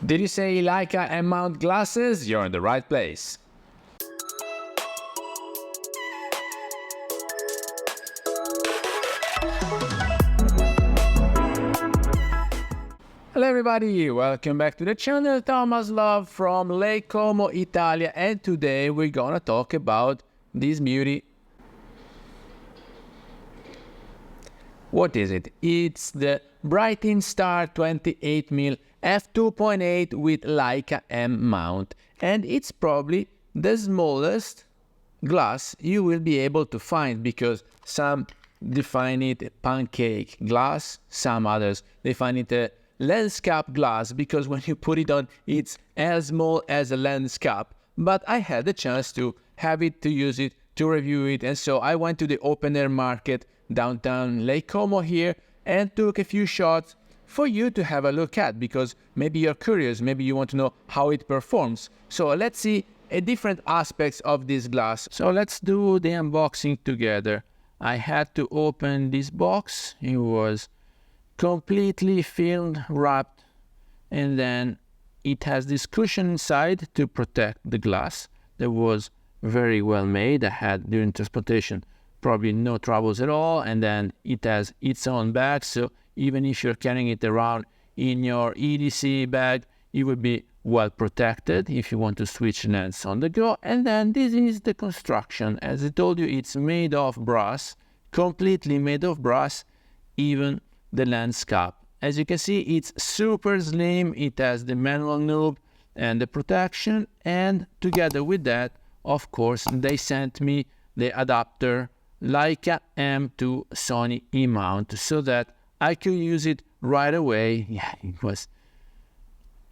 Did you say Leica M-mount glasses? You're in the right place. Hello everybody, welcome back to the channel. Thomas Love from Leica Italia, and today we're gonna talk about this beauty. What is it? It's the Brightin Star 28mm f2.8 with Leica M-mount, and it's probably the smallest glass you will be able to find, because some define it a pancake glass, some others define it a lens cap glass, because when you put it on it's as small as a lens cap. But I had the chance to have it, to use it, to review it, and so I went to the open air market downtown Lake Como here and took a few shots for you to have a look at, because maybe you're curious, maybe you want to know how it performs. So let's see different aspects of this glass. So let's do the unboxing together. I had to open this box. It was completely film wrapped, and then it has this cushion inside to protect the glass. That was very well made. I had, during transportation, probably no troubles at all. And then it has its own bag, so even if you're carrying it around in your EDC bag, it will be well protected if you want to switch lens on the go. And then this is the construction. As I told you, it's made of brass, completely made of brass, even the lens cap. As you can see, it's super slim. It has the manual knob and the protection, and together with that, of course, they sent me the adapter Leica M to Sony E-mount, so that I could use it right away. Yeah, it was.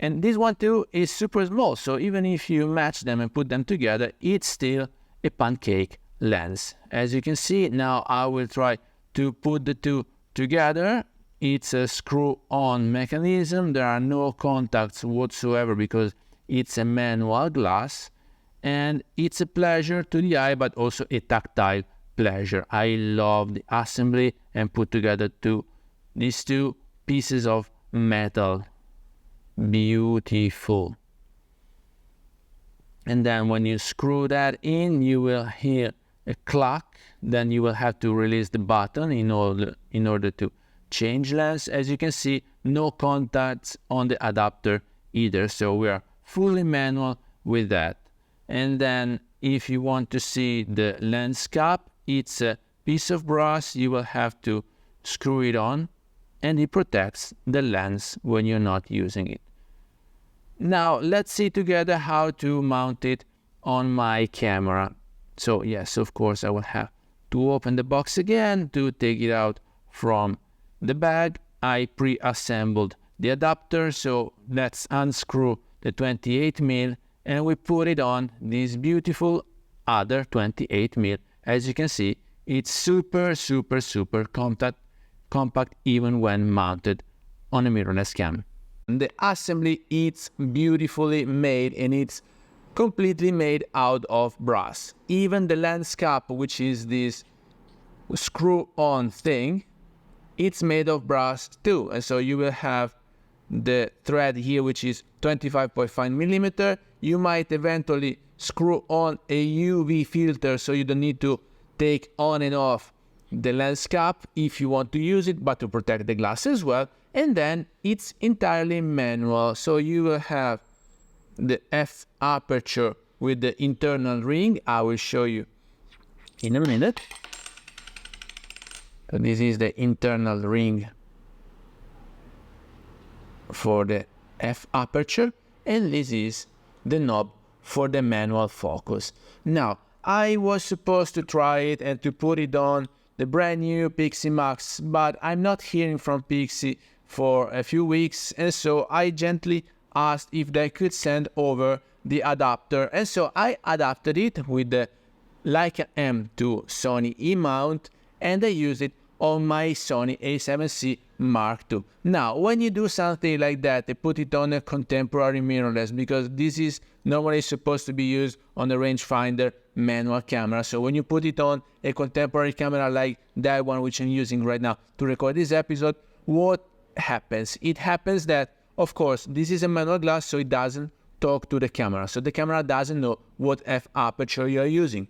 And this one too is super small, so even if you match them and put them together, it's still a pancake lens. As you can see, now I will try to put the two together. It's a screw-on mechanism. There are no contacts whatsoever because it's a manual glass, and it's a pleasure to the eye, but also a tactile pleasure. I love the assembly and put together these two pieces of metal. Beautiful. And then when you screw that in, you will hear a clack. Then you will have to release the button in order to change lens. As you can see, no contacts on the adapter either, so we are fully manual with that. And then if you want to see the lens cap, it's a piece of brass. You will have to screw it on, and it protects the lens when you're not using it. Now let's see together how to mount it on my camera. So yes, of course, I will have to open the box again to take it out from the bag. I pre-assembled the adapter, so let's unscrew the 28mm and we put it on this beautiful other 28mm. As you can see, it's super compact even when mounted on a mirrorless cam. The assembly is beautifully made, and it's completely made out of brass. Even the lens cap, which is this screw-on thing, it's made of brass too. And so you will have the thread here, which is 25.5mm. You might eventually screw on a UV filter, so you don't need to take on and off the lens cap if you want to use it, but to protect the glass as well. And then it's entirely manual, so you will have the f aperture with the internal ring. I will show you in a minute. So this is the internal ring for the f aperture, and this is the knob for the manual focus. Now, I was supposed to try it and to put it on the brand new Pixie Max, but I'm not hearing from Pixie for a few weeks, and so I gently asked if they could send over the adapter, and so I adapted it with the Leica M to Sony E-mount, and I used it on my Sony A7C Mark II. Now, when you do something like that, they put it on a contemporary mirrorless, because this is normally supposed to be used on a rangefinder manual camera. So when you put it on a contemporary camera like that one which I'm using right now to record this episode, what happens? It happens that of course, this is a manual glass, so it doesn't talk to the camera. So the camera doesn't know what f-aperture you're using.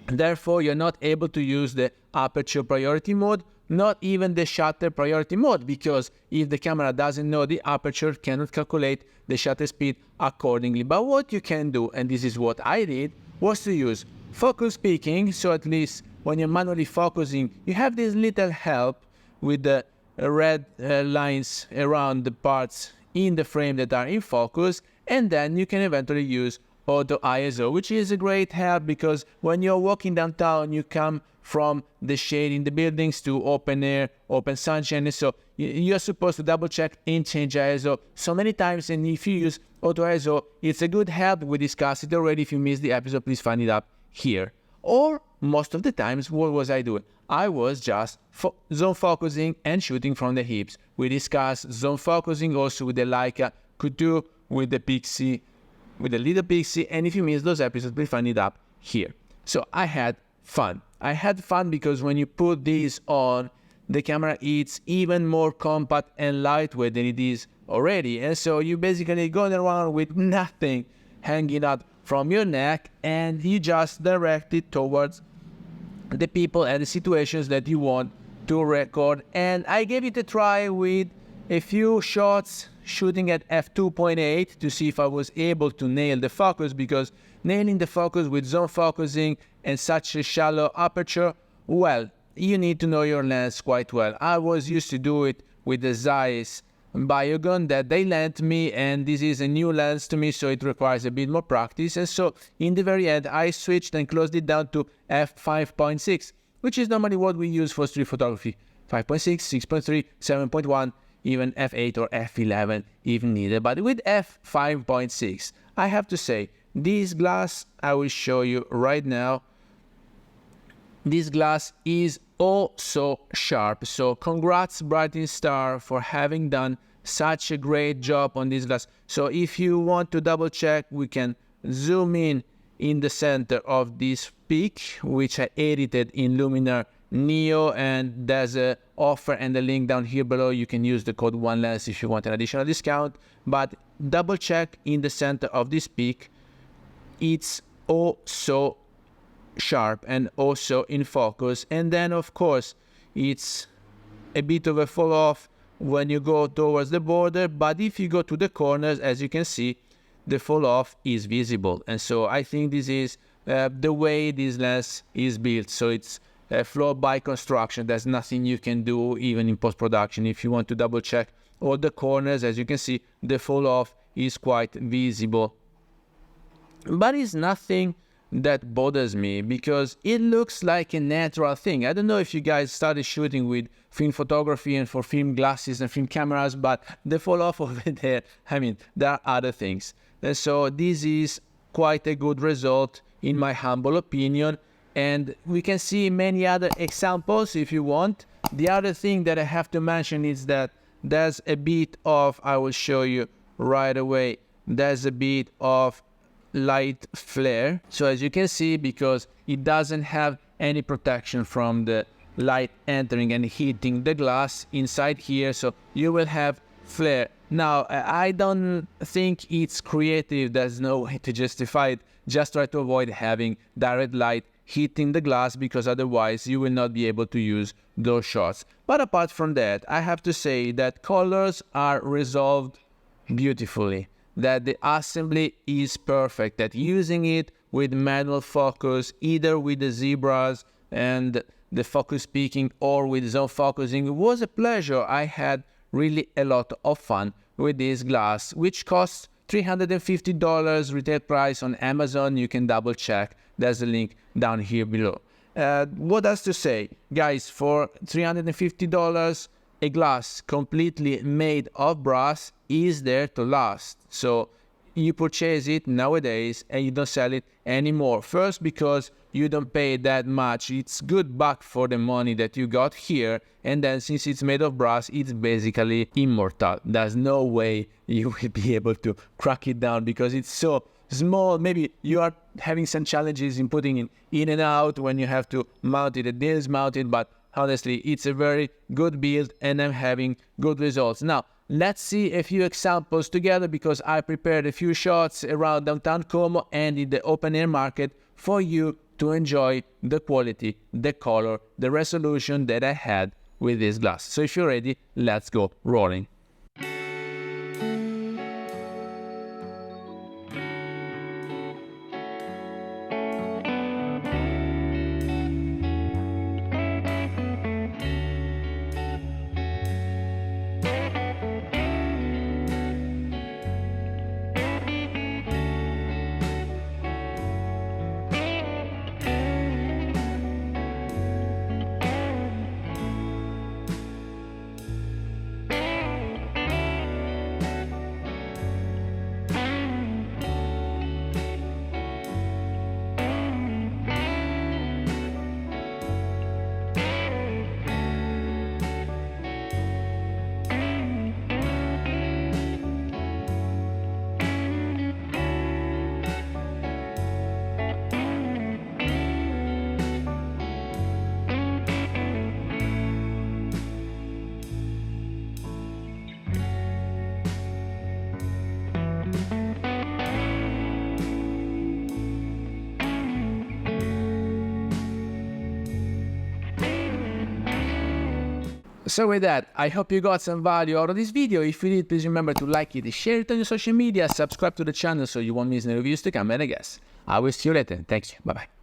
Therefore, you're not able to use the aperture priority mode, not even the shutter priority mode, because if the camera doesn't know the aperture, cannot calculate the shutter speed accordingly. But what you can do, and this is what I did, was to use focus peaking, so at least when you're manually focusing, you have this little help with the red lines around the parts in the frame that are in focus, and then you can eventually use auto ISO, which is a great help because when you're walking downtown, you come from the shade in the buildings to open air, open sunshine, and so you're supposed to double check and change ISO so many times, and if you use auto ISO, it's a good help. We discussed it already. If you missed the episode, please find it up here. Or most of the times, what was I doing? I was just zone focusing and shooting from the hips. We discussed zone focusing also with the Leica, could do with the Pixie, with the little Pixie, and if you missed those episodes, please find it up here. So I had fun. I had fun because when you put these on, the camera is even more compact and lightweight than it is already, and so you basically going around with nothing hanging out from your neck, and you just direct it towards the people and the situations that you want to record. And I gave it a try with a few shots shooting at f2.8 to see if I was able to nail the focus, because nailing the focus with zone focusing and such a shallow aperture, well, you need to know your lens quite well. I was used to do it with the Zeiss Biogun that they lent me, and this is a new lens to me, so it requires a bit more practice. And so in the very end, I switched and closed it down to f5.6, which is normally what we use for street photography. 5.6, 6.3, 7.1, even f8 or f11 if needed. But with f5.6, I have to say, this glass I will show you right now, this glass is oh so sharp. So congrats Brightin Star for having done such a great job on this glass. So if you want to double check, we can zoom in the center of this peak, which I edited in Luminar Neo, and there's a offer and a link down here below. You can use the code ONELENS if you want an additional discount. But double check in the center of this peak, it's oh so sharp and also in focus. And then of course it's a bit of a fall off when you go towards the border, but if you go to the corners, as you can see, the fall off is visible. And so I think this is the way this lens is built. So it's a flow by construction. There's nothing you can do even in post-production. If you want to double check all the corners, as you can see, the fall off is quite visible. But it's nothing that bothers me because it looks like a natural thing. I don't know if you guys started shooting with film photography and for film glasses and film cameras, but the fall off over there, I mean, there are other things. And so this is quite a good result in my humble opinion. And we can see many other examples if you want. The other thing that I have to mention is that there's a bit of, I will show you right away, there's a bit of light flare. So as you can see, because it doesn't have any protection from the light entering and hitting the glass inside here, so you will have flare. Now I don't think it's creative, there's no way to justify it. Just try to avoid having direct light hitting the glass, because otherwise you will not be able to use those shots. But apart from that, I have to say that colors are resolved beautifully, that the assembly is perfect, that using it with manual focus, either with the zebras and the focus peaking or with zone focusing, was a pleasure. I had really a lot of fun with this glass, which costs $350 retail price on Amazon. You can double check, there's a link down here below. What else to say, guys? For $350, a glass completely made of brass is there to last. So you purchase it nowadays and you don't sell it anymore. First, because you don't pay that much, it's good buck for the money that you got here, and then since it's made of brass, it's basically immortal. There's no way you will be able to crack it down because it's so small. Maybe you are having some challenges in putting it in and out when you have to mount it and dismount it, but honestly, it's a very good build and I'm having good results. Now, let's see a few examples together, because I prepared a few shots around downtown Como and in the open air market for you to enjoy the quality, the color, the resolution that I had with this glass. So if you're ready, let's go rolling. So with that, I hope you got some value out of this video. If you did, please remember to like it, share it on your social media, subscribe to the channel so you won't miss any reviews to come, and I guess I will see you later. Thank you. Bye-bye.